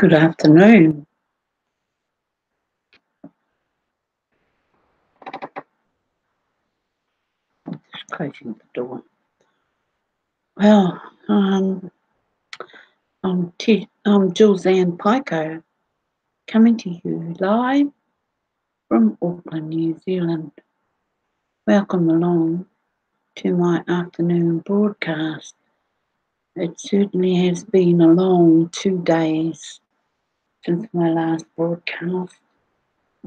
Good afternoon. Just closing the door. Well, I'm Julz and Paekau, coming to you live from Auckland, New Zealand. Welcome along to my afternoon broadcast. It certainly has been a long 2 days since my last broadcast,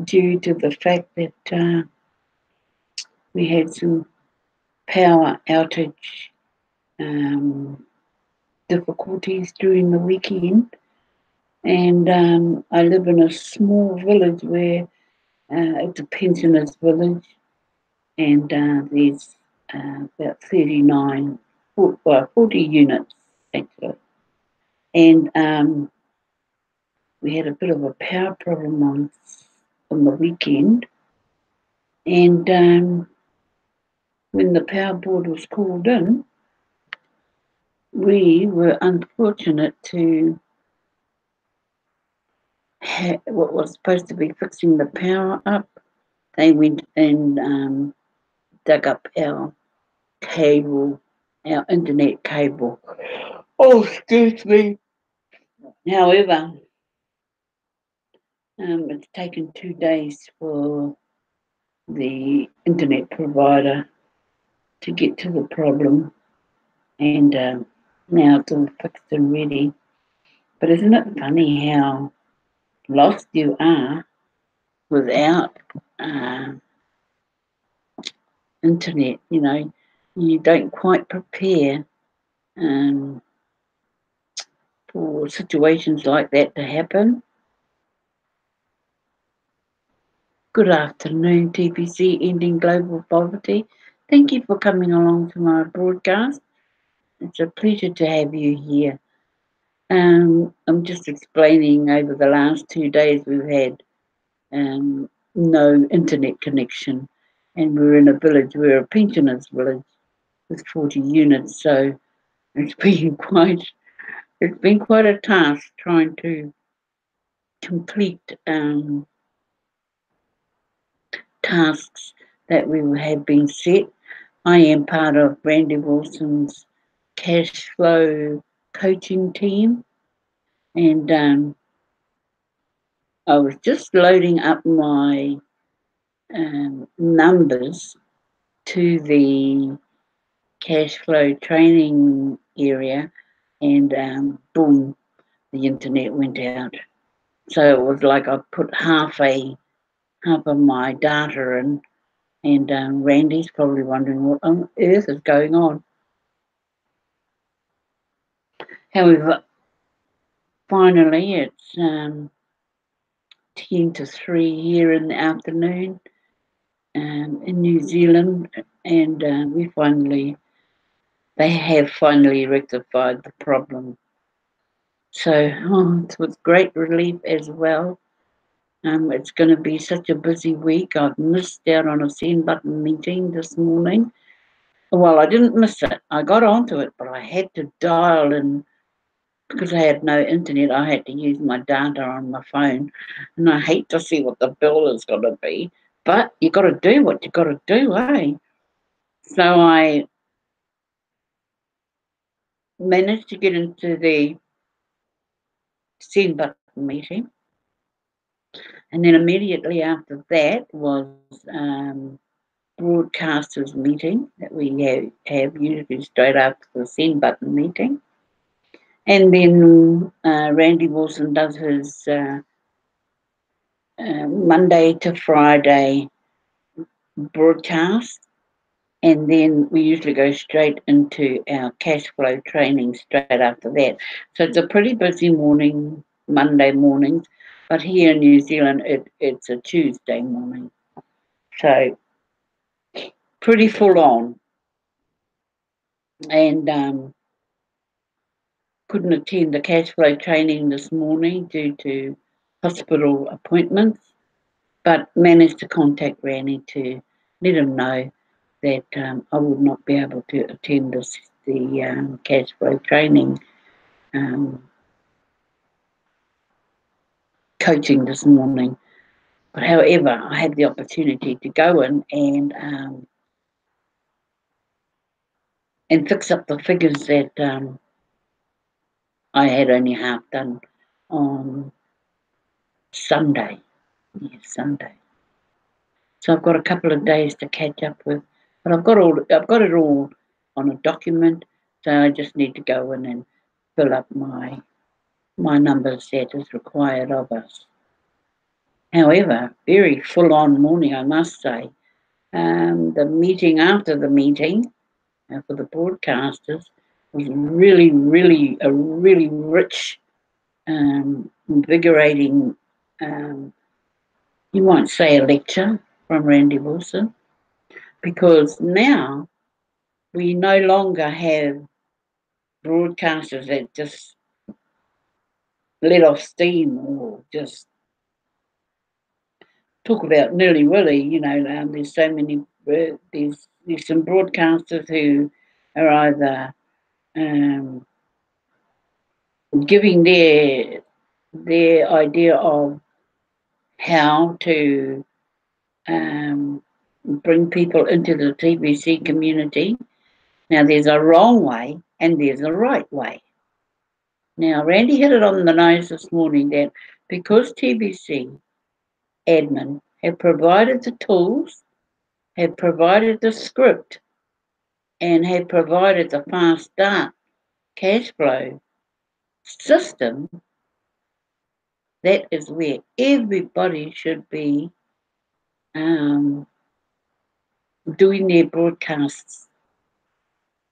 due to the fact that we had some power outage difficulties during the weekend. And I live in a small village where it's a pensioners village, and there's about 40 units actually. And we had a bit of a power problem on the weekend. And when the power board was called in, we were unfortunate to what was supposed to be fixing the power up. They went and dug up our cable, our internet cable. Oh, excuse me. However, it's taken 2 days for the internet provider to get to the problem, and now it's all fixed and ready. But isn't it funny how lost you are without internet? You know, you don't quite prepare for situations like that to happen. Good afternoon, TBC, Ending Global Poverty. Thank you for coming along to my broadcast. It's a pleasure to have you here. I'm just explaining, over the last 2 days we've had no internet connection, and we're in a village, we're a pensioners village with 40 units, so it's been quite a task trying to complete tasks that we have been set. I am part of Randy Wilson's cash flow coaching team, and I was just loading up my numbers to the cash flow training area, and boom, the internet went out. So it was like I put half of my data in, and Randy's probably wondering what on earth is going on. However, finally it's 10 to 3 here in the afternoon in New Zealand, and they have finally rectified the problem. So it's with great relief as well. It's going to be such a busy week. I've missed out on a send button meeting this morning. Well, I didn't miss it. I got onto it, but I had to dial in because I had no internet. I had to use my data on my phone, and I hate to see what the bill is going to be. But you got to do what you got to do, eh? So I managed to get into the send button meeting, and then immediately after that was broadcasters meeting that we have usually straight after the send button meeting, and then Randy Wilson does his Monday to Friday broadcast, and then we usually go straight into our cash flow training straight after that. So it's a pretty busy morning, Monday mornings, but here in New Zealand it's a Tuesday morning, so pretty full on. And couldn't attend the cash flow training this morning due to hospital appointments, but managed to contact Randy to let him know that I would not be able to attend the cash flow training coaching this morning. But however, I had the opportunity to go in and fix up the figures that I had only half done on Sunday. Yes, Sunday. So I've got a couple of days to catch up with, but I've got it all on a document. So I just need to go in and fill up my numbers that is required of us. However, very full-on morning, I must say. The meeting after the meeting for the broadcasters was really, really a really rich, invigorating. You might say a lecture from Randy Wilson, because now we no longer have broadcasters that just let off steam or just talk about nilly-willy. There's so many, there's some broadcasters who are either giving their idea of how to bring people into the TBC community. Now, there's a wrong way and there's a right way. Now, Randy hit it on the nose this morning that because TBC admin have provided the tools, have provided the script, and have provided the fast start cash flow system, that is where everybody should be doing their broadcasts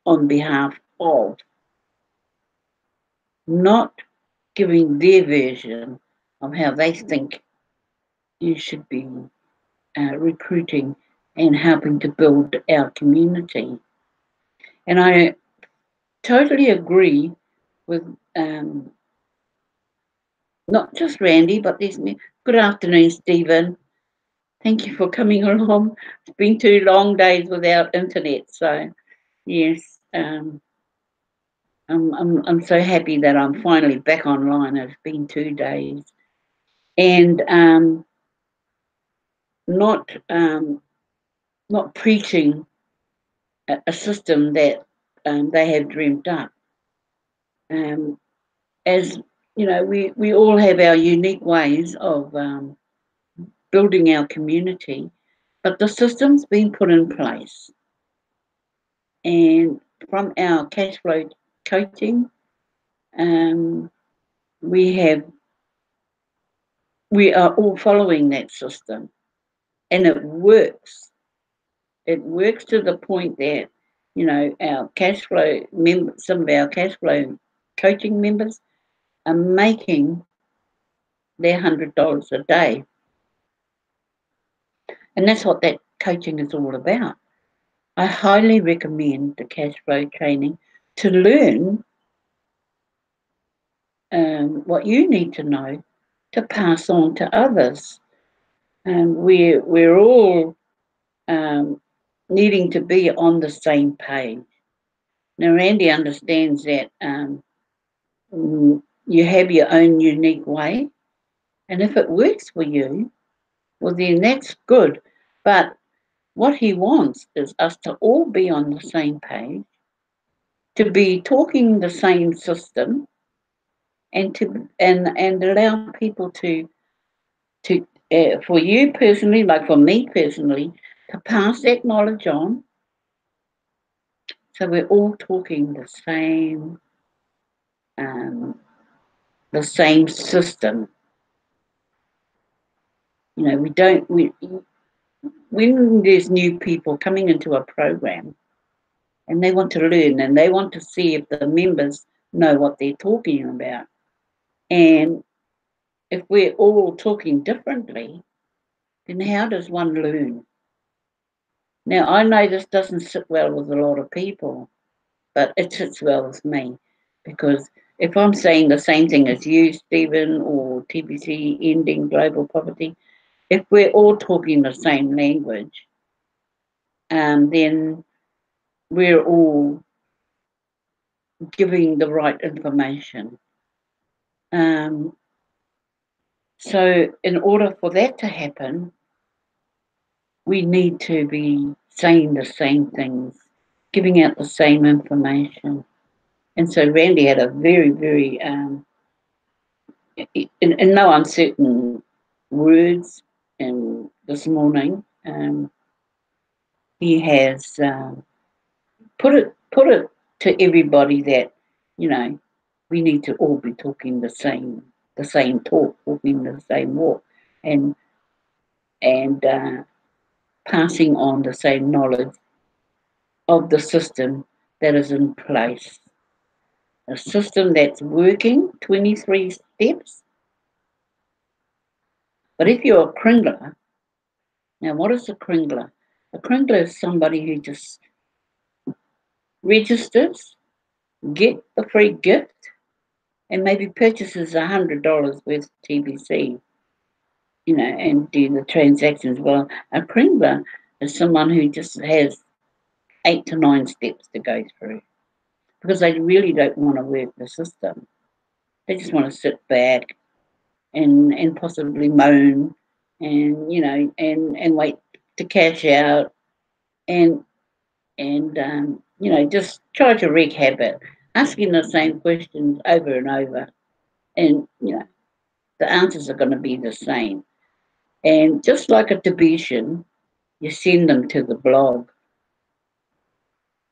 on behalf of, not giving their version of how they think you should be recruiting and helping to build our community. And I totally agree with not just Randy, but there's me. Good afternoon, Stephen. Thank you for coming along. It's been 2 long days without internet, so yes, I'm so happy that I'm finally back online. It's been 2 days, and not preaching a system that they have dreamt up. As you know, we all have our unique ways of building our community, but the system's been put in place. And from our cash flow coaching, we are all following that system, and it works. It works to the point that our cash flow some of our cash flow coaching members are making their $100 a day, and that's what that coaching is all about. I highly recommend the cash flow training to learn what you need to know to pass on to others. And we're all needing to be on the same page. Now, Randy understands that you have your own unique way, and if it works for you, well, then that's good. But what he wants is us to all be on the same page, to be talking the same system, and allow people to for you personally, like for me personally, to pass that knowledge on, so we're all talking the same system. When there's new people coming into a program and they want to learn and they want to see if the members know what they're talking about, and if we're all talking differently, then how does one learn? Now, I know this doesn't sit well with a lot of people, but it sits well with me, because if I'm saying the same thing as you, Stephen, or TBC ending global poverty, if we're all talking the same language, then we're all giving the right information. So in order for that to happen, we need to be saying the same things, giving out the same information. And so Randy had a very, very, in no uncertain words, and this morning, he has put it to everybody that, you know, we need to all be talking the same talk, walking the same walk, and passing on the same knowledge of the system that is in place. A system that's working, 23 steps. But if you're a Kringler, now what is a Kringler? A Kringler is somebody who just registers, get the free gift, and maybe purchases $100 worth of TBC, you know, and do the transactions. Well, a Kringler is someone who just has 8 to 9 steps to go through because they really don't want to work the system. They just want to sit back and possibly moan and, you know, and wait to cash out and you know, just try to wreak havoc, asking the same questions over and over, and you know, the answers are going to be the same. And just like a Tibetan, you send them to the blog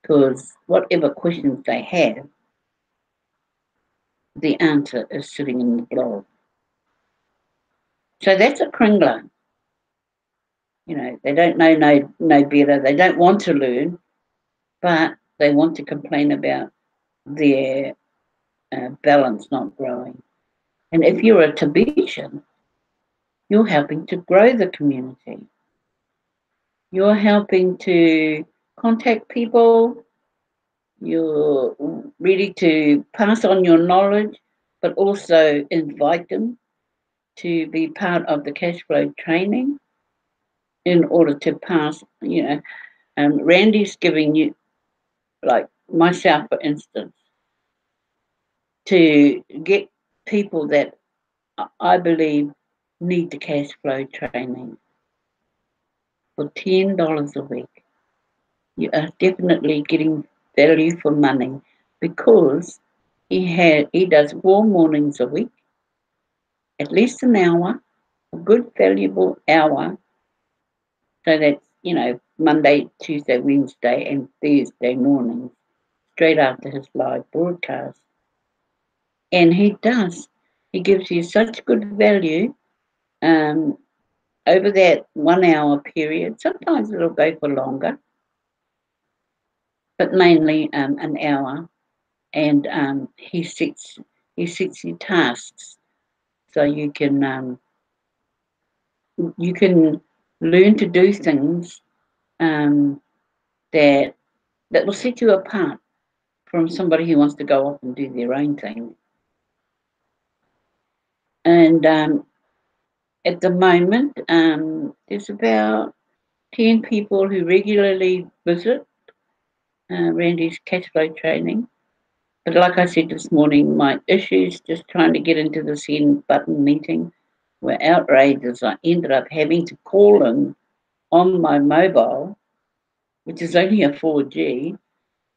because whatever questions they have, the answer is sitting in the blog. So that's a Kringler. You know, they don't know no better. They don't want to learn, but they want to complain about their balance not growing. And if you're a Tibetan, you're helping to grow the community. You're helping to contact people. You're ready to pass on your knowledge, but also invite them to be part of the cash flow training in order to pass, you know, Randy's giving you, like myself, for instance, to get people that I believe need the cash flow training for $10 a week. You are definitely getting value for money because he does 4 mornings a week, at least an hour, a good valuable hour. So that's, you know, Monday, Tuesday, Wednesday, and Thursday mornings, straight after his live broadcast. And he gives you such good value over that 1 hour period. Sometimes it'll go for longer, but mainly an hour. And he sets you tasks so you can learn to do things that will set you apart from somebody who wants to go off and do their own thing. And at the moment, there's about 10 people who regularly visit Randy's cash flow training. But like I said this morning, my issues just trying to get into the send button meeting were outrageous. I ended up having to call him on my mobile, which is only a 4G,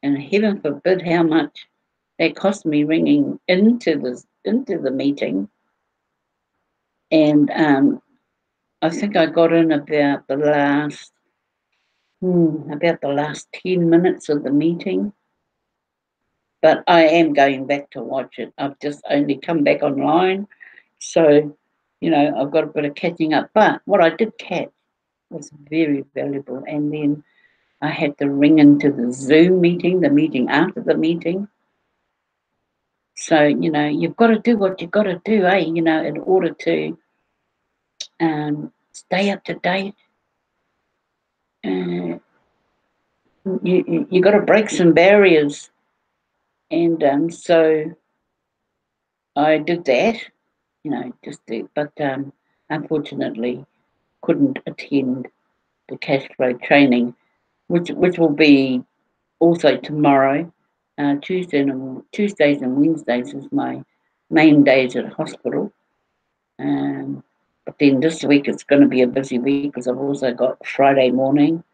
and heaven forbid how much that cost me ringing into the meeting. And I think I got in about the last 10 minutes of the meeting. But I am going back to watch it. I've just only come back online, so you know I've got a bit of catching up. But what I did catch was very valuable. And then I had to ring into the Zoom meeting, the meeting after the meeting. So, you know, you've got to do what you've got to do, you know, in order to stay up to date. You got to break some barriers. And so I did that, you know, but unfortunately couldn't attend the cash flow training, which will be also tomorrow. Tuesdays and Wednesdays is my main days at hospital. But then this week it's going to be a busy week because I've also got Friday morning.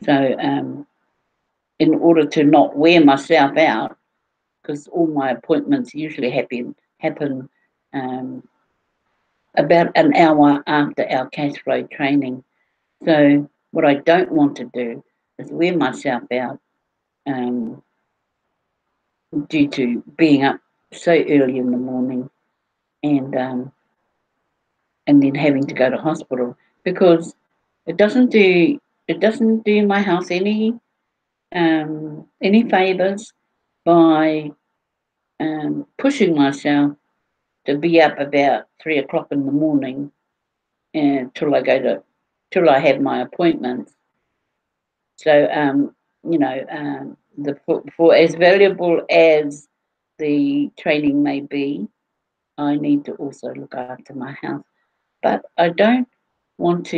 So in order to not wear myself out, because all my appointments usually happen about an hour after our cash flow training. So what I don't want to do is wear myself out due to being up so early in the morning and then having to go to hospital, because it doesn't do my health any favors by pushing myself to be up about 3 o'clock in the morning till I have my appointments. So for as valuable as the training may be, I need to also look after my health. But I don't want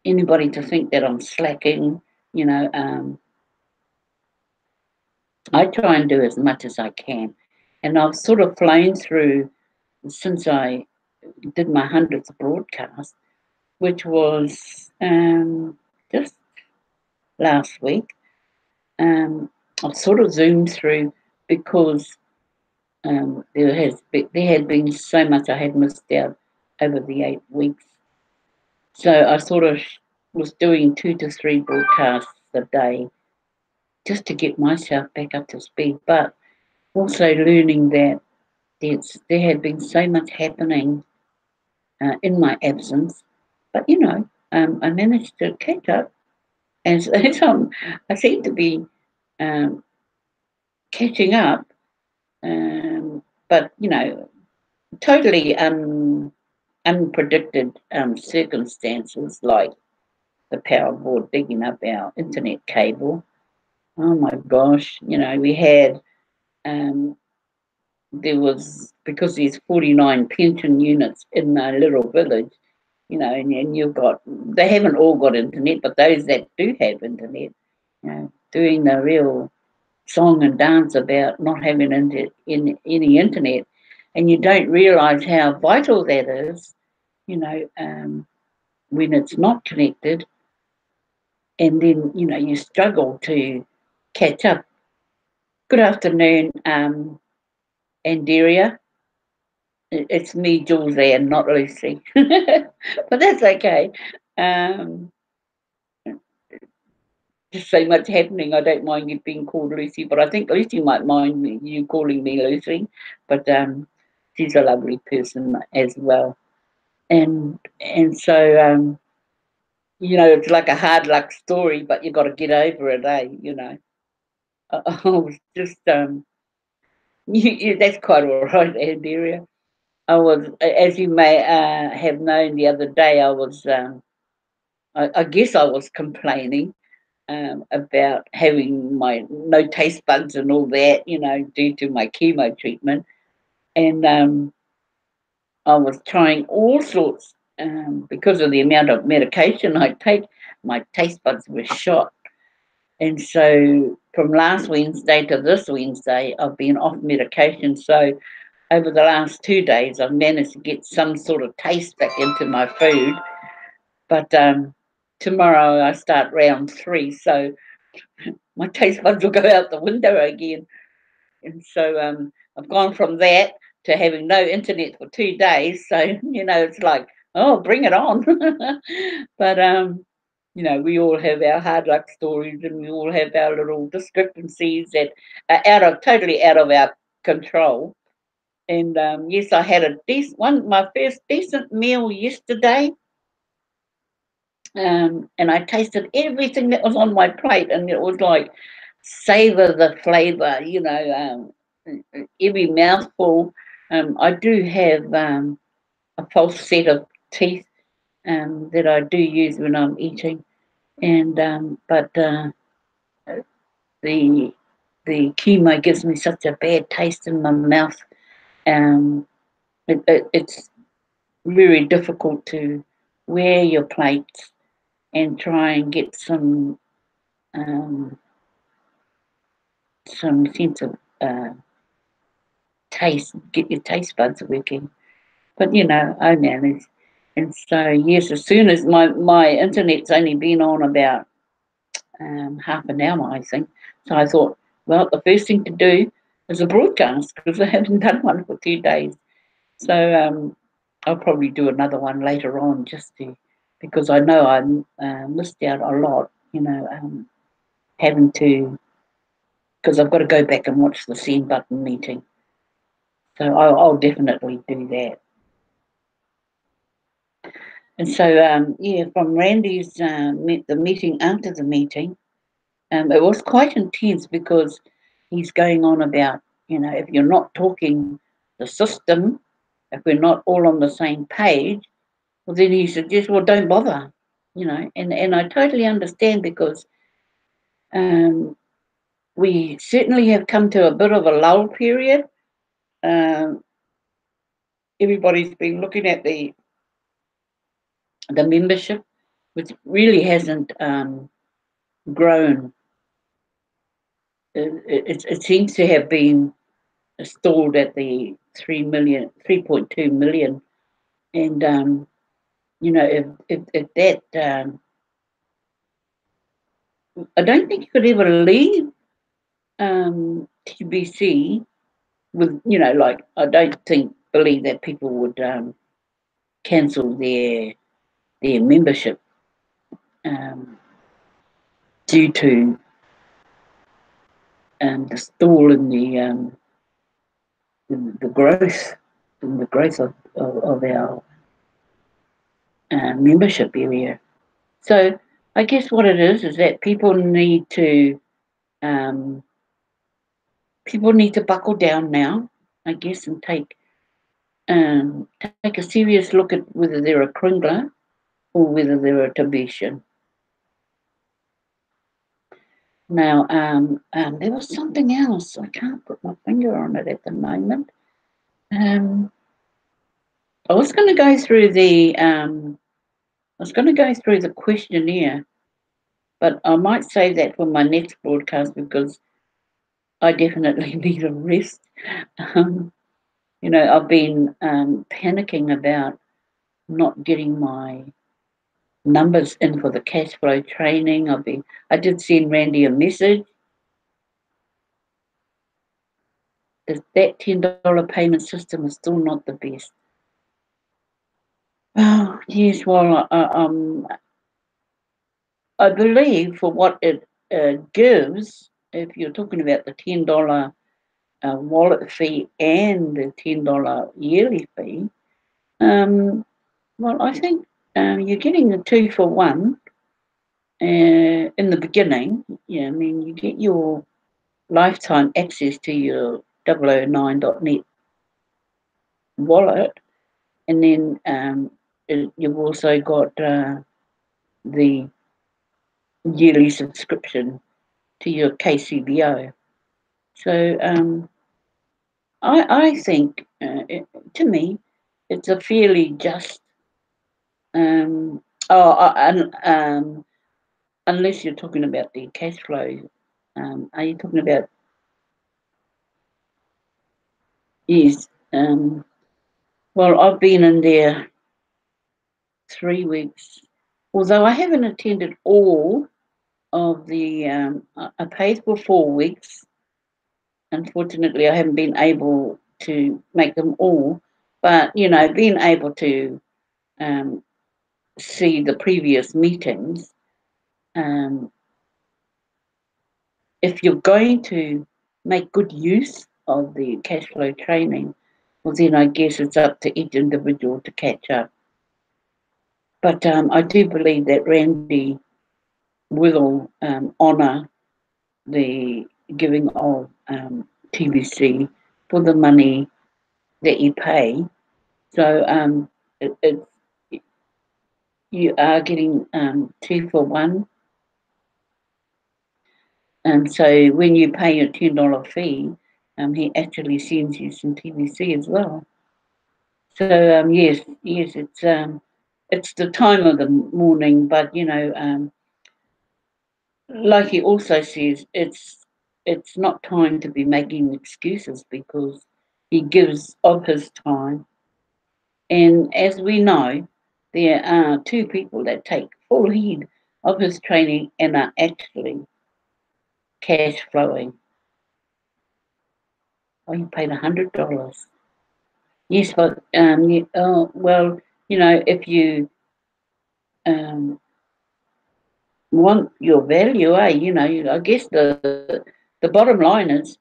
anybody to think that I'm slacking. I try and do as much as I can, and I've sort of flown through since I did my 100th broadcast, which was just last week. I've sort of zoomed through because there had been so much I had missed out over the 8 weeks. So I sort of was doing 2 to 3 broadcasts a day just to get myself back up to speed, but also learning that there had been so much happening in my absence. But I managed to catch up, and I seem to be catching up, but totally unpredicted circumstances like the power board digging up our internet cable. Oh my gosh, we had there was, because there's 49 pension units in a little village, and they haven't all got internet, but those that do have internet, doing the real song and dance about not having any internet, and you don't realise how vital that is, when it's not connected, and then you struggle to catch up. Good afternoon, Anderia. It's me, Julz, and not Lucy, but that's okay. Just so much happening. I don't mind you being called Lucy, but I think Lucy might mind you calling me Lucy. But she's a lovely person as well, and so it's like a hard luck story, but you've got to get over it, eh? I was just that's quite all right, Anderia. I was, as you may have known, the other day I was, I guess I was complaining about having my no taste buds and all that, due to my chemo treatment. And I was trying all sorts, because of the amount of medication I take, my taste buds were shot. And so from last Wednesday to this Wednesday, I've been off medication. So over the last 2 days, I've managed to get some sort of taste back into my food. But tomorrow I start round 3, so my taste buds will go out the window again. And so I've gone from that to having no internet for 2 days. So, it's like, oh, bring it on. But, we all have our hard luck stories, and we all have our little discrepancies that are totally out of our control. And yes, I had my first decent meal yesterday. And I tasted everything that was on my plate, and it was like savor the flavor, every mouthful. I do have a false set of teeth that I do use when I'm eating, and but the chemo gives me such a bad taste in my mouth. It's very difficult to wear your plates and try and get some sense of taste, get your taste buds working. But I manage. And so yes, as soon as my internet's only been on about half an hour, I think. So I thought, well, the first thing to do is a broadcast because I haven't done one for 2 days. So I'll probably do another one later on just to, because I know I missed out a lot, having to, because I've got to go back and watch the send button meeting. So I'll definitely do that. And so, from Randy's the meeting after the meeting, it was quite intense because he's going on about, if you're not talking the system, if we're not all on the same page, well, then he suggests, well, don't bother, and I totally understand because we certainly have come to a bit of a lull period. Um, Everybody's been looking at the membership, which really hasn't grown. It seems to have been stalled at the 3.2 million, and if that, I don't think you could ever leave TBC with, I don't believe that people would cancel their membership um, due to the stall in the growth of our membership area. So I guess what it is that people need to buckle down now, I guess, and take a serious look at whether they're a Kringler or whether they're a Tibetan. Now, there was something else. I can't put my finger on it at the moment. I was going to go through the questionnaire, but I might save that for my next broadcast because I definitely need a rest. I've been panicking about not getting my numbers in for the cash flow training. I did send Randy a message. That $10 payment system is still not the best. Oh yes, well, I believe for what it gives, if you're talking about the $10 wallet fee and the $10 yearly fee, well, I think you're getting a 2-for-1 in the beginning. Yeah, I mean, you get your lifetime access to your 009.net wallet, and then you've also got the yearly subscription to your KCBO. So I think, to me, it's a fairly just. Um, unless you're talking about the cash flow, are you talking about? Yes. Well, I've been in there 3 weeks, although I haven't attended all of the. I paid for 4 weeks. Unfortunately, I haven't been able to make them all, but being able to see the previous meetings. If you're going to make good use of the cash flow training, well, then I guess it's up to each individual to catch up. But I do believe that Randy will honour the giving of TBC for the money that you pay. So you are getting 2-for-1. And so when you pay your $10 fee, he actually sends you some TBC as well. So yes, it's the time of the morning, but like he also says, it's not time to be making excuses because he gives of his time, And as we know, there are two people that take full heed of his training and are actually cash flowing. Oh, you paid $100. Yes, but well, if you want your value, I guess the bottom line is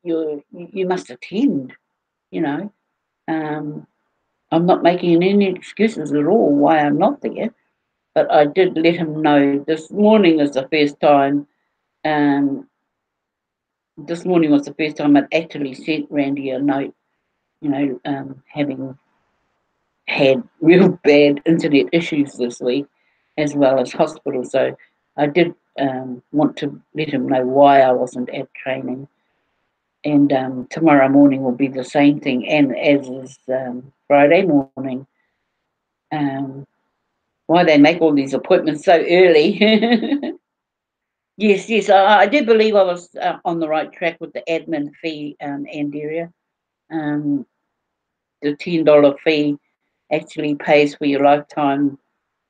you must attend. You know, I'm not making any excuses at all why I'm not there, but I did let him know this morning is the first time. Um, this morning was the first time I'd actually sent Randy a note. Having had real bad internet issues this week, as well as hospital. So I did want to let him know why I wasn't at training. And tomorrow morning will be the same thing, and as is Friday morning. Um, why they make all these appointments so early? Yes, I do believe I was on the right track with the admin fee, Andrea. Um, the $10 fee actually pays for your lifetime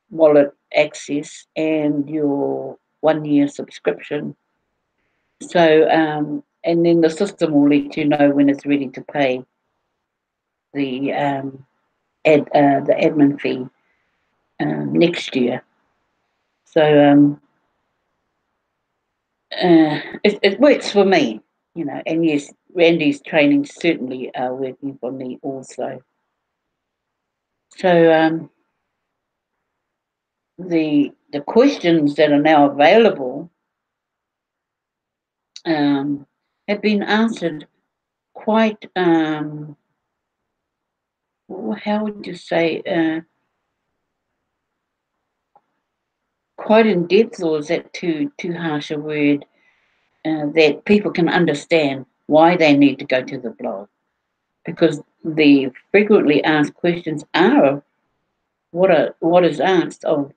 wallet access and your 1 year subscription. So, and then the system will let you know when it's ready to pay the the admin fee next year. So it works for me, and yes, Randy's trainings certainly are working for me also. So the questions that are now available have been answered quite, how would you say, quite in depth, or is that too harsh a word? That people can understand why they need to go to the blog, because the frequently asked questions are what is asked of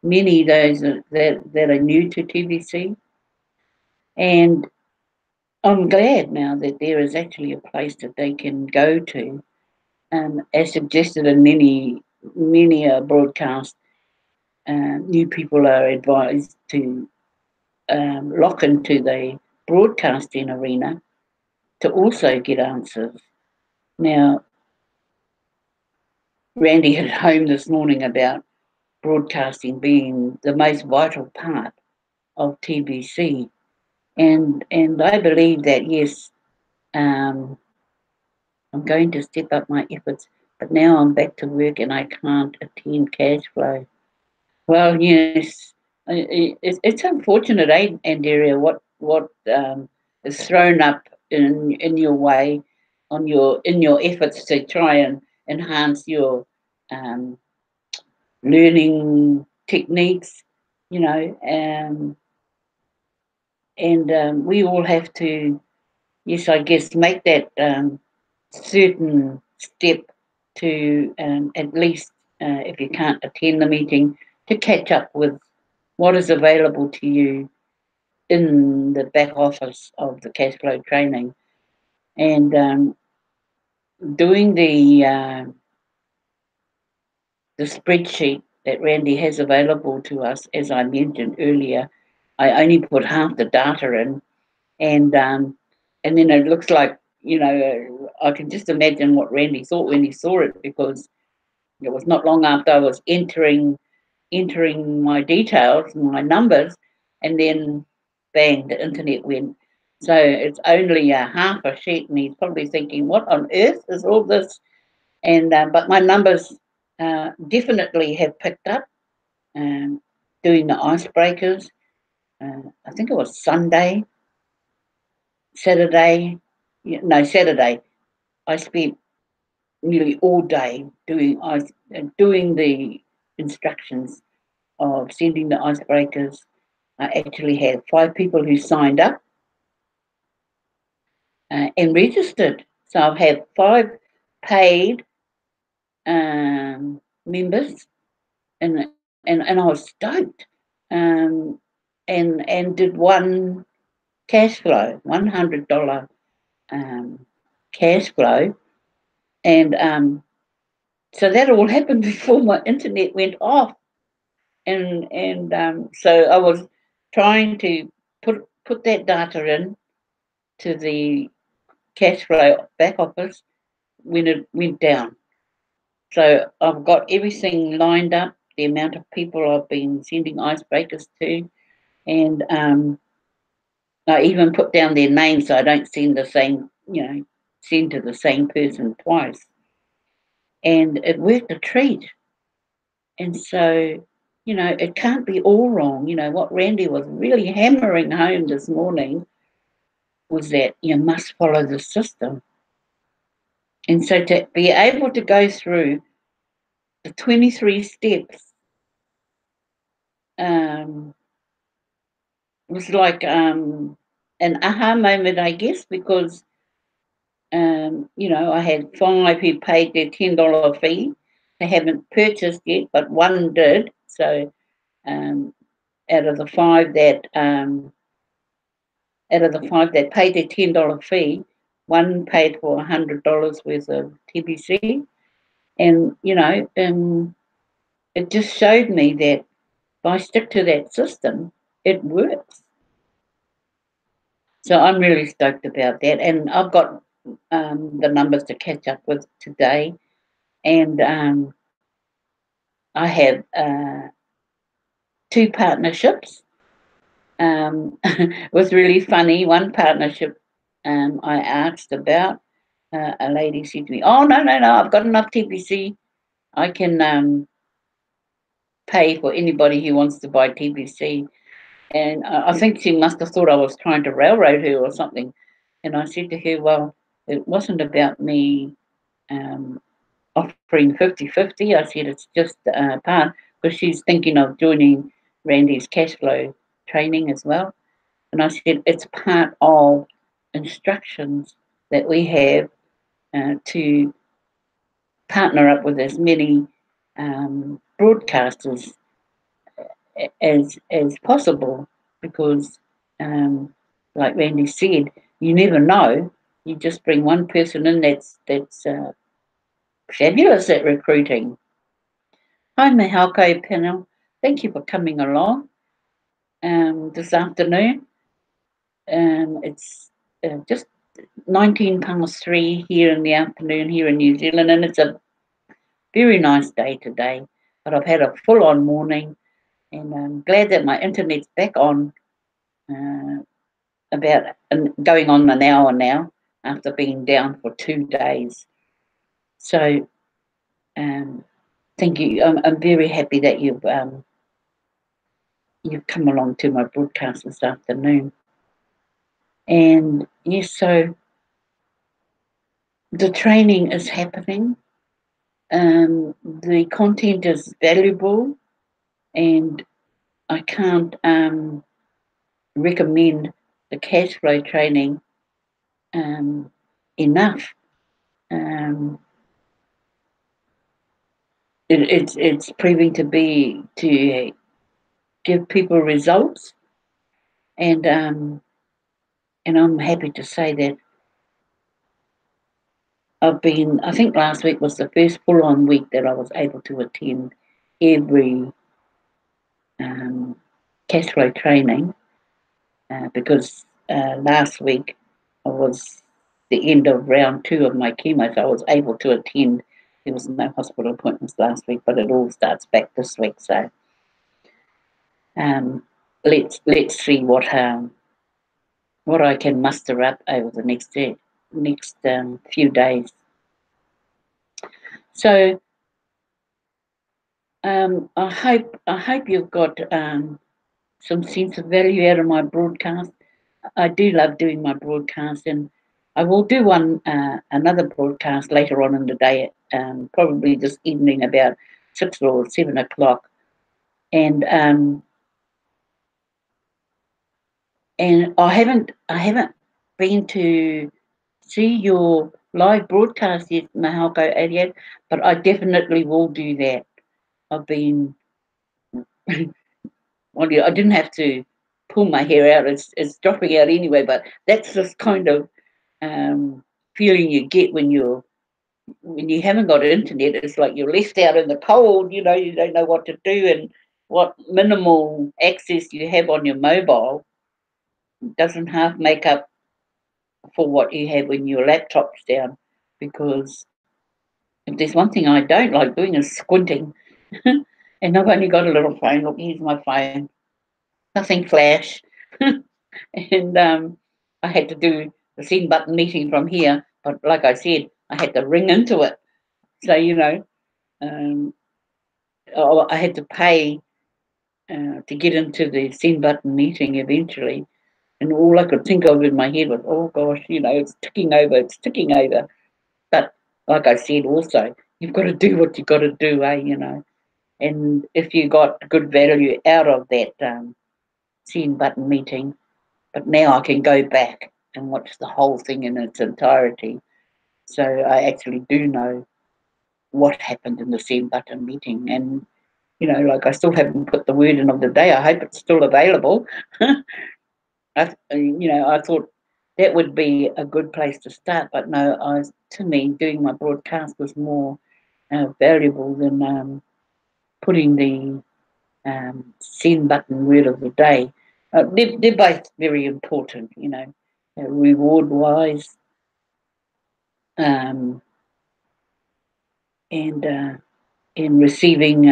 many those that are new to TBC, and I'm glad now that there is actually a place that they can go to, as suggested in many broadcasts. New people are advised to lock into the broadcasting arena to also get answers. Now, Randy hit home this morning about broadcasting being the most vital part of TBC, and I believe that yes, um, I'm going to step up my efforts. But now I'm back to work and I can't attend cash flow. Well, yes, it's unfortunate, Andrea, what is thrown up in your way in your efforts to try and enhance your um, learning techniques, you know, and we all have to, yes, I guess, make that certain step to at least, if you can't attend the meeting, to catch up with what is available to you in the back office of the cash flow training, and doing the spreadsheet that Randy has available to us. As I mentioned earlier, I only put half the data in, and then it looks like, I can just imagine what Randy thought when he saw it, because it was not long after I was entering my details, my numbers, and then bang, the internet went. So it's only a half a sheet, and he's probably thinking, "What on earth is all this?" And but my numbers definitely have picked up. Um, Doing the icebreakers, I think it was Saturday. No, Saturday. I spent nearly all day doing the instructions of sending the icebreakers. I actually had 5 people who signed up and registered. So I've had 5 paid members, and I was stoked. Um, and did one cash flow, $100 cash flow, and So that all happened before my internet went off, and so I was trying to put that data in to the cash flow back office when it went down. So I've got everything lined up, the amount of people I've been sending icebreakers to, and I even put down their names so I don't send the same, send to the same person twice. And it worked a treat. And so, it can't be all wrong. What Randy was really hammering home this morning was that you must follow the system. And so to be able to go through the 23 steps was like an aha moment, I guess, because, I had 5 who paid their $10 fee. They haven't purchased yet, but one did. So out of the 5 that paid their $10 fee, one paid for $100 worth of TBC, and it just showed me that if I stick to that system, it works. So I'm really stoked about that, and I've got the numbers to catch up with today, and I have 2 partnerships. It was really funny. One partnership I asked about, a lady said to me, "Oh, no, no, no, I've got enough TBC. I can pay for anybody who wants to buy TBC." And I think she must have thought I was trying to railroad her or something. And I said to her, "Well, it wasn't about me offering 50-50. I said it's just part, because she's thinking of joining Randy's cash flow training as well. And I said it's part of instructions that we have to partner up with as many broadcasters as possible, because, like Randy said, you never know. You just bring one person in that's fabulous at recruiting. Hi, Paekau panel. Thank you for coming along this afternoon. It's just 19 past 3 here in the afternoon here in New Zealand, and it's a very nice day today. But I've had a full-on morning, and I'm glad that my internet's back on, about going on an hour now after being down for 2 days. So thank you. I'm very happy that you've come along to my broadcast this afternoon. And yes, so the training is happening. The content is valuable, and I can't recommend the cash flow training enough. It's proving to give people results, and I'm happy to say that I think last week was the first full-on week that I was able to attend every cash flow training, because last week was the end of round 2 of my chemo, so I was able to attend. There was no hospital appointments last week, but it all starts back this week. So let's see what I can muster up over the next few days. So I hope you've got some sense of value out of my broadcast. I do love doing my broadcast, and I will do another broadcast later on in the day, probably this evening about 6 or 7 o'clock, and I haven't been to see your live broadcast yet, Mahalko 88, but I definitely will do that. I've been, well, I didn't have to pull my hair out. It's dropping out anyway, but that's this kind of feeling you get when you're when you haven't got internet, it's like you're left out in the cold. You know, you don't know what to do, and what minimal access you have on your mobile doesn't half make up for what you have when your laptop's down. Because if there's one thing I don't like doing is squinting. And I've only got a little phone. Look, here's my phone. Nothing flash. And I had to do the send button meeting from here. But like I said, I had to ring into it. So, you know, um, I had to pay to get into the send button meeting eventually. And all I could think of in my head was, oh gosh, you know, it's ticking over, it's ticking over. But like I said, also, you've got to do what you've got to do, you know. And if you got good value out of that send button meeting, but now I can go back and watch the whole thing in its entirety. So I actually do know what happened in the send button meeting. And, you know, like I still haven't put the word in of the day. I hope it's still available. I thought that would be a good place to start, but no, to me, doing my broadcast was more valuable than putting the send button word of the day. They're both very important, you know, reward wise, um, and in receiving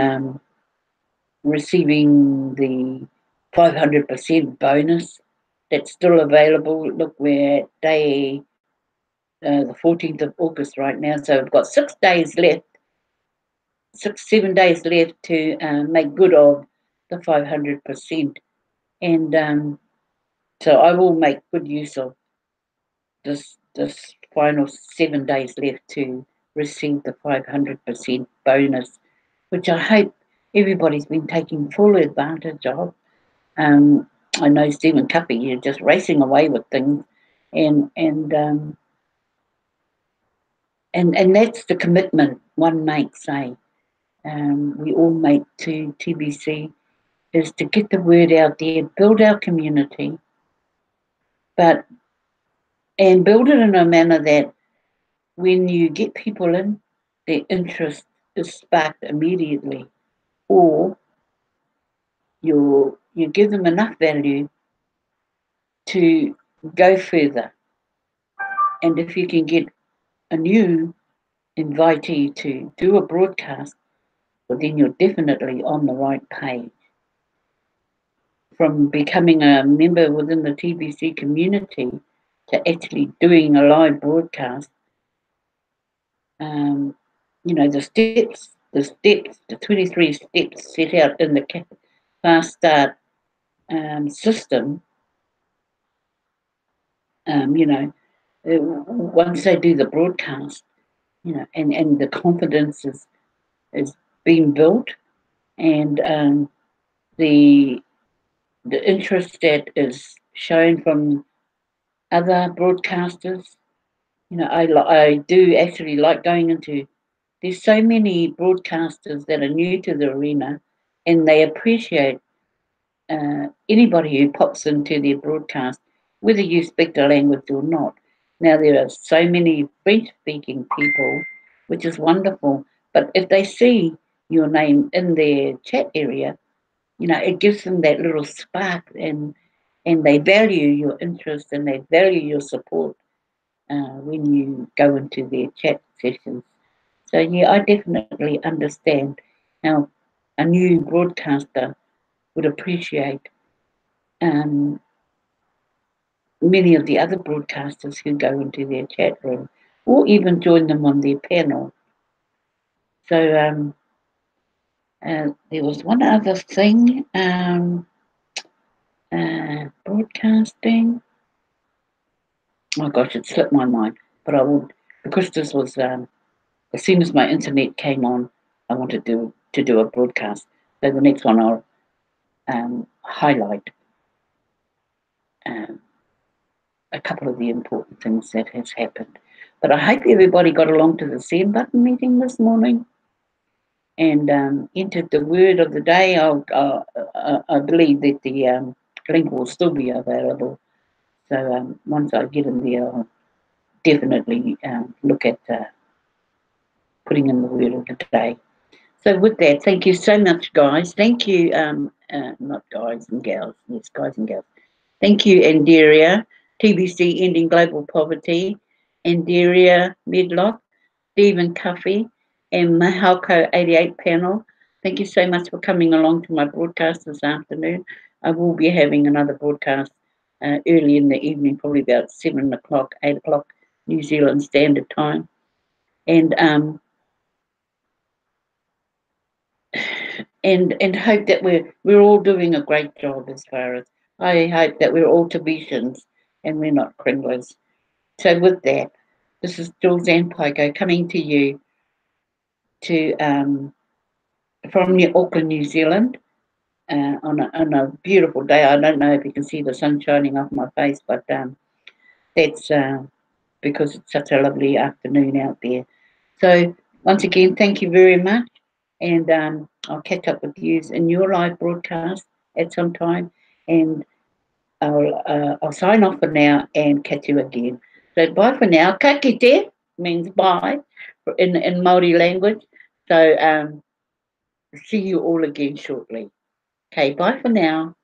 the 500% bonus that's still available. Look, we're at day the 14th of August right now, so we've got 6 days left, 7 days left to make good of the 500%. And so I will make good use of this final 7 days left to receive the 500% bonus, which I hope everybody's been taking full advantage of. I know Stephen Cuppy, you're just racing away with things, and that's the commitment one makes. We all make to TBC is to get the word out there, build our community, and build it in a manner that when you get people in, their interest is sparked immediately, or you give them enough value to go further. And if you can get a new invitee to do a broadcast, well, then you're definitely on the right page. From becoming a member within the TBC community to actually doing a live broadcast, you know, the 23 steps set out in the Fast Start system, you know, once they do the broadcast, you know, and the confidence is being built, and the interest that is shown from other broadcasters. You know, I do actually like going into. There's so many broadcasters that are new to the arena, and they appreciate anybody who pops into their broadcast, whether you speak the language or not. Now, there are so many French-speaking people, which is wonderful, but if they see your name in their chat area, you know, it gives them that little spark, and they value your interest and they value your support when you go into their chat sessions. So, yeah, I definitely understand how a new broadcaster would appreciate many of the other broadcasters who go into their chat room or even join them on their panel. So there was one other thing, broadcasting. Oh gosh, it slipped my mind. But I would, because this was as soon as my internet came on, I wanted to do a broadcast. So the next one I'll highlight a couple of the important things that has happened. But I hope everybody got along to the send button meeting this morning and entered the word of the day. I believe that the link will still be available. So once I get in there, I'll definitely look at putting in the word of the day. So with that, thank you so much, guys. Thank you, not guys and gals, yes, guys and gals. Thank you, Anderia, TBC Ending Global Poverty, Anderia Medlock, Stephen Cuffey, and Mahalko 88 panel. Thank you so much for coming along to my broadcast this afternoon. I will be having another broadcast early in the evening, probably about 7 o'clock, 8 o'clock New Zealand Standard Time. And hope that we're all doing a great job as far as I hope that we're all Tibetans and we're not Kringlers. So with that, this is Julz and Paekau coming to you from Auckland, New Zealand, on a beautiful day. I don't know if you can see the sun shining off my face, but that's because it's such a lovely afternoon out there. So once again, thank you very much, and I'll catch up with you in your live broadcast at some time, and I'll sign off for now and catch you again. So bye for now. Ka kite means bye in Māori language. So see you all again shortly. Okay, bye for now.